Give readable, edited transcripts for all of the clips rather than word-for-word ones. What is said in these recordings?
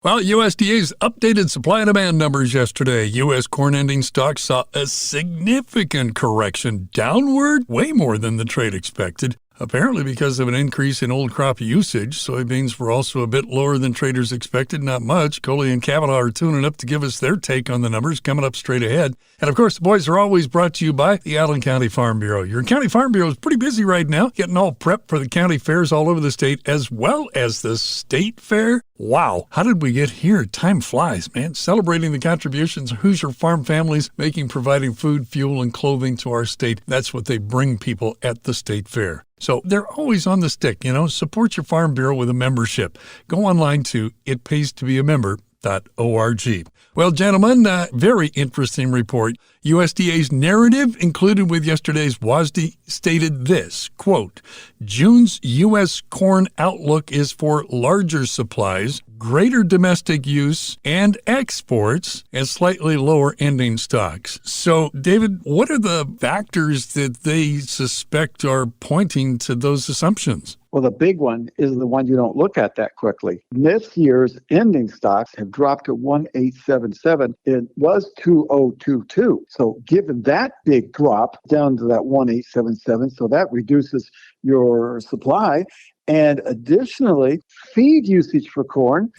Well, USDA's updated supply and demand numbers yesterday. U.S. corn ending stocks saw a significant correction downward, way more than the trade expected. Apparently because of an increase in old crop usage. Soybeans were also a bit lower than traders expected, not much. Kohli and Cavanaugh are tuning up to give us their take on the numbers coming up straight ahead. And of course, the boys are always brought to you by the Allen County Farm Bureau. Your county farm bureau is pretty busy right now, getting all prepped for the county fairs all over the state, as well as the state fair. Wow, how did we get here? Time flies, man. Celebrating the contributions of Hoosier farm families, providing food, fuel, and clothing to our state. That's what they bring people at the state fair. So they're always on the stick, Support your Farm Bureau with a membership. Go online to itpaystobeamember.org. Well, gentlemen, very interesting report. USDA's narrative included with yesterday's WASDE stated this, quote, June's U.S. corn outlook is for larger supplies, greater domestic use and exports, and slightly lower ending stocks. So, David, what are the factors that they suspect are pointing to those assumptions? Well, the big one is the one you don't look at that quickly. This year's ending stocks have dropped to 1877. It was 2022. So given that big drop down to that 1877, so that reduces your supply. And additionally, feed usage for corn.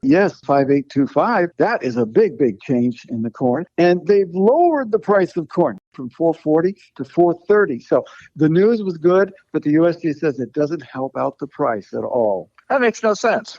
Yes, 5825. That is a big, big change in the corn. And they've lowered the price of corn from $4.40 to $4.30. So the news was good, but the USDA says it doesn't help out the price at all. That makes no sense.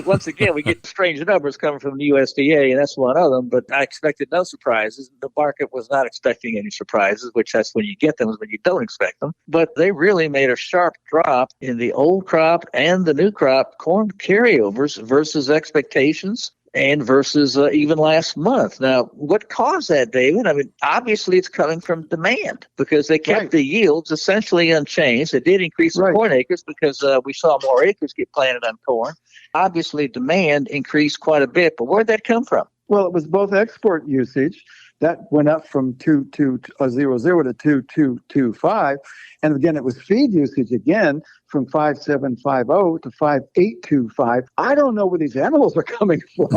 Once again, we get strange numbers coming from the USDA, and that's one of them, but I expected no surprises. The market was not expecting any surprises, which that's when you get them, is when you don't expect them. But they really made a sharp drop in the old crop and the new crop corn carryovers versus expectations and versus even last month. Now, what caused that, David? I mean, obviously it's coming from demand because they kept the yields essentially unchanged. They did increase the corn acres because we saw more acres get planted on corn. Obviously, demand increased quite a bit, but where'd that come from? Well, it was both export usage. That went up from 2200 to 2225. And again, it was feed usage again from 5750 to 5825. I don't know where these animals are coming from.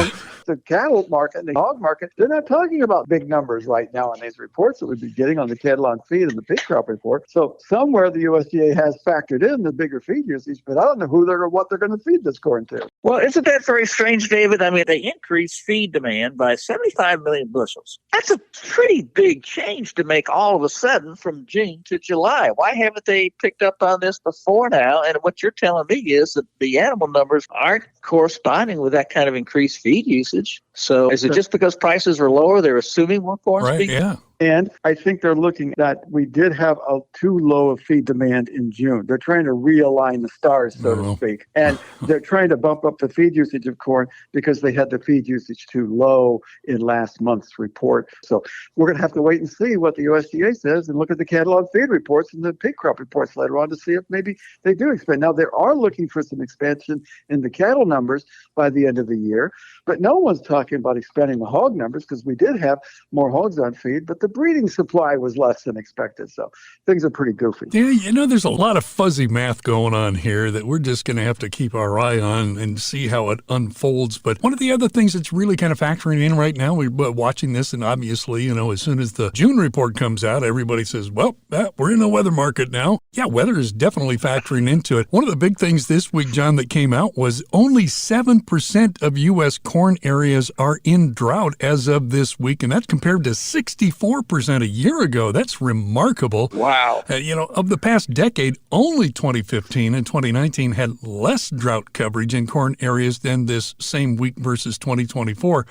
The cattle market and the hog market, they're not talking about big numbers right now in these reports that we'd be getting on the cattle on feed and the pig crop report. So somewhere the USDA has factored in the bigger feed usage, but I don't know what they're going to feed this corn to. Well, isn't that very strange, David? I mean, they increased feed demand by 75 million bushels. That's a pretty big change to make all of a sudden from June to July. Why haven't they picked up on this before now? And what you're telling me is that the animal numbers aren't corresponding with that kind of increased feed usage. So is it just because prices are lower, they're assuming more corn? Yeah. And I think they're looking that we did have a too low of feed demand in June. They're trying to realign the stars, so to speak. And they're trying to bump up the feed usage of corn because they had the feed usage too low in last month's report. So we're going to have to wait and see what the USDA says and look at the cattle on feed reports and the pig crop reports later on to see if maybe they do expand. Now, they are looking for some expansion in the cattle numbers by the end of the year, but no one's talking about expanding the hog numbers because we did have more hogs on feed, but the breeding supply was less than expected. So things are pretty goofy. Yeah, there's a lot of fuzzy math going on here that we're just going to have to keep our eye on and see how it unfolds. But one of the other things that's really kind of factoring in right now, we're watching this, and obviously, as soon as the June report comes out, everybody says, well, we're in a weather market now. Yeah, weather is definitely factoring into it. One of the big things this week, John, that came out was only 7% of U.S. corn areas are in drought as of this week, and that's compared to 64% a year ago. That's remarkable. Wow. Of the past decade, only 2015 and 2019 had less drought coverage in corn areas than this same week versus 2024.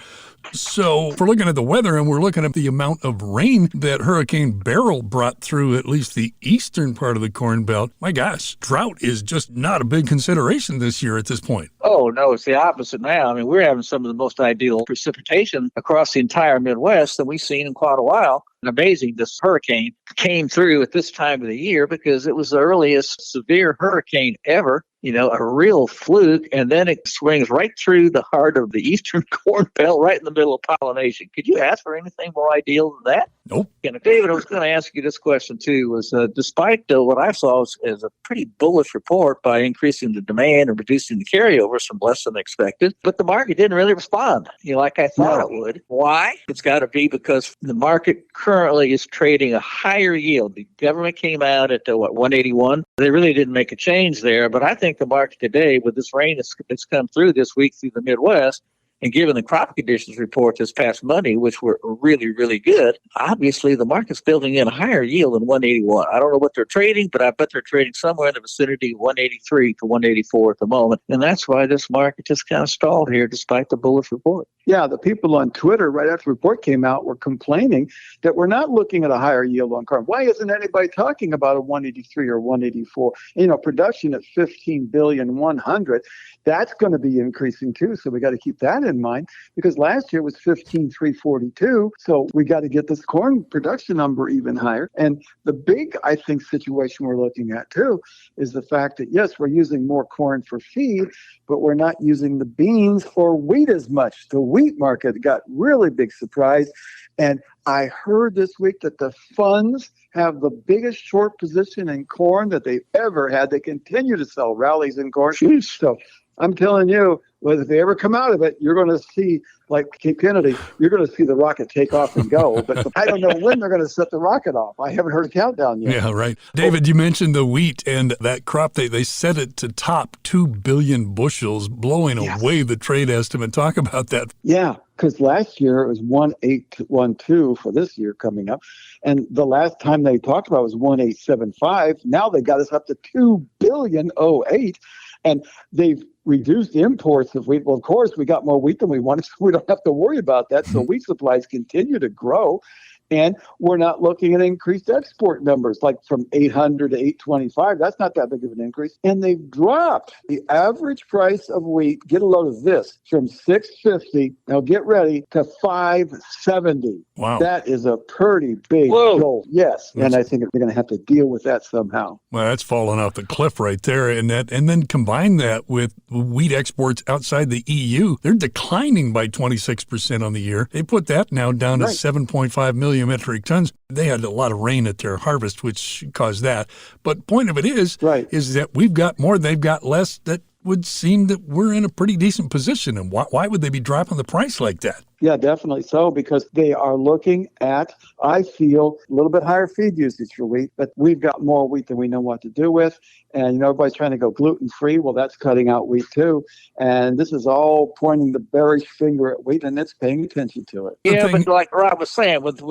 So if we're looking at the weather and we're looking at the amount of rain that Hurricane Beryl brought through at least the eastern part of the Corn Belt, my gosh, drought is just not a big consideration this year at this point. Oh, no, it's the opposite now. I mean, we're having some of the most ideal precipitation across the entire Midwest that we've seen in quite a while. Amazing, this hurricane came through at this time of the year because it was the earliest severe hurricane ever, a real fluke, and then it swings right through the heart of the eastern Corn Belt, right in the middle of pollination. Could you ask for anything more ideal than that? Nope. And David, I was going to ask you this question too. Was despite what I saw as a pretty bullish report by increasing the demand and reducing the carryovers from less than expected, but the market didn't really respond, like I thought it would. Why? It's got to be because the market currently is trading a higher yield. The government came out at 181. They really didn't make a change there, but I think the market today, with this rain that's come through this week through the Midwest, and given the crop conditions report this past Monday, which were really, really good, obviously the market's building in a higher yield than 181. I don't know what they're trading, but I bet they're trading somewhere in the vicinity of 183 to 184 at the moment. And that's why this market just kind of stalled here despite the bullish report. Yeah, the people on Twitter right after the report came out were complaining that we're not looking at a higher yield on corn. Why isn't anybody talking about a 183 or 184? Production at 15,100,000,000, that's going to be increasing too. So we got to keep that in mind because last year was 15,342. So we got to get this corn production number even higher. And the big, I think, situation we're looking at too is the fact that, yes, we're using more corn for feed, but we're not using the beans or wheat as much. The wheat market got really big surprise. And I heard this week that the funds have the biggest short position in corn that they've ever had. They continue to sell rallies in corn. Jeez. So I'm telling you, well, if they ever come out of it, you're going to see, like Cape Kennedy, you're going to see the rocket take off and go. But I don't know when they're going to set the rocket off. I haven't heard a countdown yet. Yeah, right. David, you mentioned the wheat and that crop. They set it to top 2 billion bushels, blowing away the trade estimate. Talk about that. Yeah, because last year it was 1,812 for this year coming up. And the last time they talked about it was 1,875. Now they got us up to 2,000,000,008. And they've reduced imports of wheat. Well, of course, we got more wheat than we wanted, so we don't have to worry about that. So wheat supplies continue to grow. And we're not looking at increased export numbers, like from 800 to 825. That's not that big of an increase. And they've dropped the average price of wheat, get a load of this, from 650, now get ready, to 570. Wow. That is a pretty big jolt. Yes. And I think they're going to have to deal with that somehow. Well, that's falling off the cliff right there. And then combine that with wheat exports outside the EU. They're declining by 26% on the year. They put that now down to 7.5 million metric tons. They had a lot of rain at their harvest, which caused that. But point of it is that we've got more, they've got less. That would seem that we're in a pretty decent position. And why would they be dropping the price like that? Yeah, definitely so, because they are looking at, I feel, a little bit higher feed usage for wheat, but we've got more wheat than we know what to do with. And, everybody's trying to go gluten-free. Well, that's cutting out wheat too. And this is all pointing the bearish finger at wheat, and it's paying attention to it. Yeah, but like Rob was saying, with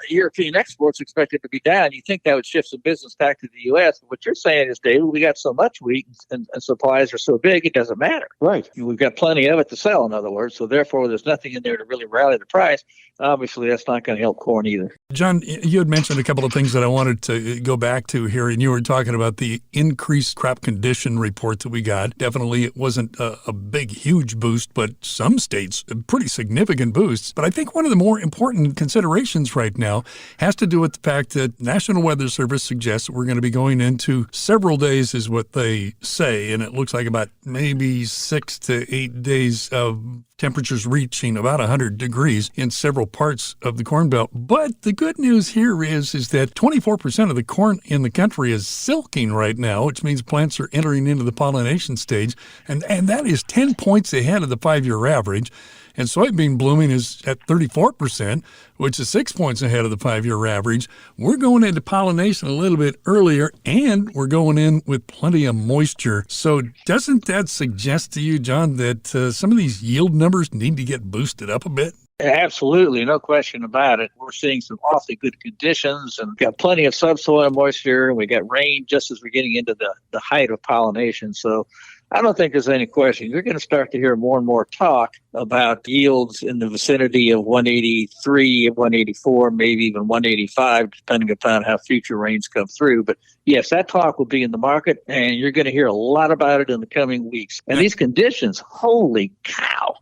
European exports expected to be down, you think that would shift some business back to the U.S. But what you're saying is, David, we got so much wheat and supplies are so big, it doesn't matter. Right. We've got plenty of it to sell, in other words. So therefore, there's nothing in there to really rally the price. Obviously, that's not going to help corn either. John, you had mentioned a couple of things that I wanted to go back to here, and you were talking about the increased crop condition report that we got. Definitely, it wasn't a big, huge boost, but some states, pretty significant boosts. But I think one of the more important considerations right now has to do with the fact that National Weather Service suggests that we're going to be going into several days, is what they say, and it looks like about maybe 6 to 8 days of temperatures reaching about 100 degrees in several parts of the Corn Belt. But the good news here is that 24% of the corn in the country is silking right now, which means plants are entering into the pollination stage, and that is 10 points ahead of the 5-year average. And soybean blooming is at 34%, which is 6 points ahead of the 5-year average. We're going into pollination a little bit earlier, and we're going in with plenty of moisture. So doesn't that suggest to you, John, that some of these yield numbers need to get boosted up a bit? Absolutely, no question about it. We're seeing some awfully good conditions and got plenty of subsoil moisture, and we got rain just as we're getting into the height of pollination. So I don't think there's any question. You're going to start to hear more and more talk about yields in the vicinity of 183, 184, maybe even 185, depending upon how future rains come through. But yes, that talk will be in the market, and you're going to hear a lot about it in the coming weeks. And these conditions, holy cow!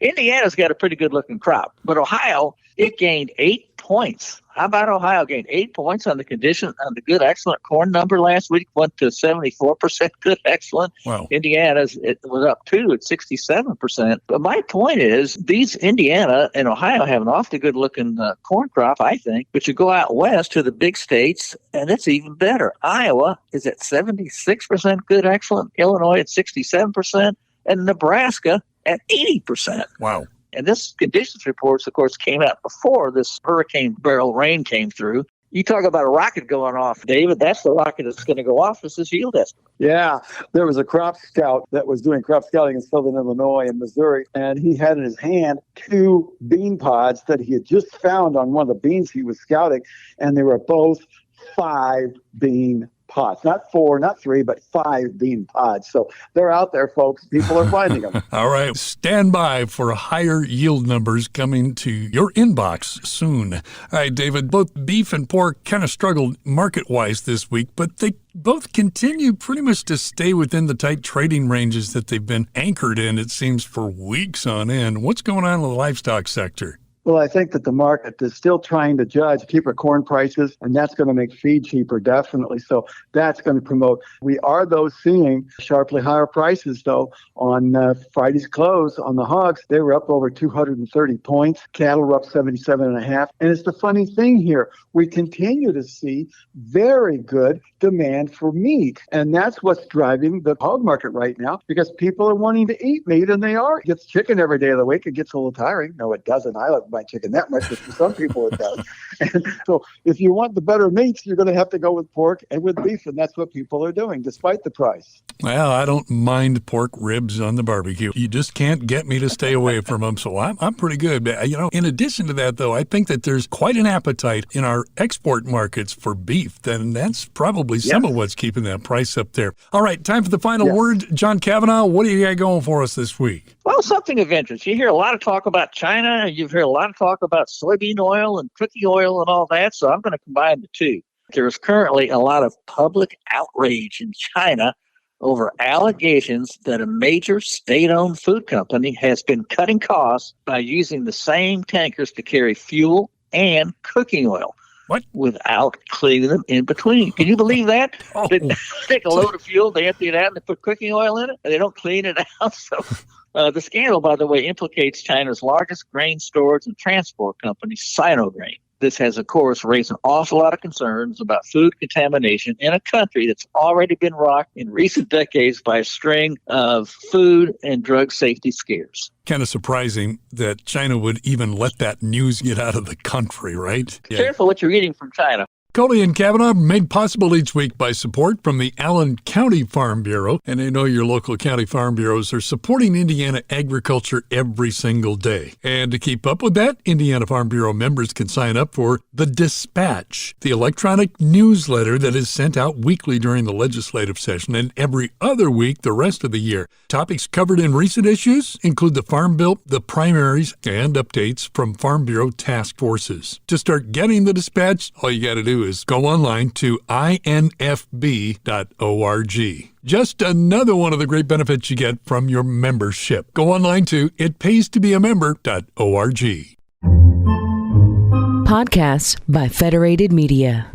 Indiana's got a pretty good looking crop, but Ohio, it gained 8 points. How about Ohio gained 8 points on the good excellent corn number last week, went to 74% good excellent. Wow. Indiana's it was up 2 at 67%. But my point is, these Indiana and Ohio have an awfully good looking corn crop, I think. But you go out west to the big states, and it's even better. Iowa is at 76% good excellent, Illinois at 67%, and Nebraska at 80%. Wow. And this conditions reports, of course, came out before this hurricane barrel rain came through. You talk about a rocket going off, David. That's the rocket that's going to go off. This is yield estimate. Yeah, there was a crop scout that was doing crop scouting in southern Illinois and Missouri, and he had in his hand 2 bean pods that he had just found on one of the beans he was scouting, and they were both 5 bean pods. Not 4, not 3, but 5 bean pods. So they're out there, folks. People are finding them. All right. Stand by for higher yield numbers coming to your inbox soon. All right, David, both beef and pork kind of struggled market-wise this week, but they both continue pretty much to stay within the tight trading ranges that they've been anchored in, it seems, for weeks on end. What's going on in the livestock sector? Well, I think that the market is still trying to judge cheaper corn prices, and that's going to make feed cheaper, definitely. So that's going to promote. We are, though, seeing sharply higher prices, though, on Friday's close on the hogs. They were up over 230 points. Cattle were up 77.5. And it's the funny thing here. We continue to see very good demand for meat. And that's what's driving the hog market right now, because people are wanting to eat meat, and they are. It gets chicken every day of the week. It gets a little tiring. No, it doesn't. I love my chicken that much, but for some people it does. And so if you want the better meats, you're going to have to go with pork and with beef, and that's what people are doing, despite the price. Well, I don't mind pork ribs on the barbecue. You just can't get me to stay away from them, so I'm pretty good. But, in addition to that, though, I think that there's quite an appetite in our export markets for beef, and that's probably some of what's keeping that price up there. All right, time for the final word. John Cavanaugh, what do you got going for us this week? Well, something of interest. You hear a lot of talk about China. You've heard a lot of talk about soybean oil and cooking oil and all that, so I'm going to combine the two. There's currently a lot of public outrage in China over allegations that a major state-owned food company has been cutting costs by using the same tankers to carry fuel and cooking oil. What? Without cleaning them in between. Can you believe that? Oh. They take a load of fuel, they empty it out, and they put cooking oil in it, and they don't clean it out. So the scandal, by the way, implicates China's largest grain storage and transport company, Sinograin. This has, of course, raised an awful lot of concerns about food contamination in a country that's already been rocked in recent decades by a string of food and drug safety scares. Kind of surprising that China would even let that news get out of the country, right? Careful what you're eating from China. Kohli and Cavanaugh made possible each week by support from the Allen County Farm Bureau. And I know your local county farm bureaus are supporting Indiana agriculture every single day. And to keep up with that, Indiana Farm Bureau members can sign up for The Dispatch, the electronic newsletter that is sent out weekly during the legislative session and every other week the rest of the year. Topics covered in recent issues include the Farm Bill, the primaries, and updates from Farm Bureau task forces. To start getting The Dispatch, all you got to do is go online to infb.org. Just another one of the great benefits you get from your membership. Go online to itpaystobeamember.org. Podcasts by Federated Media.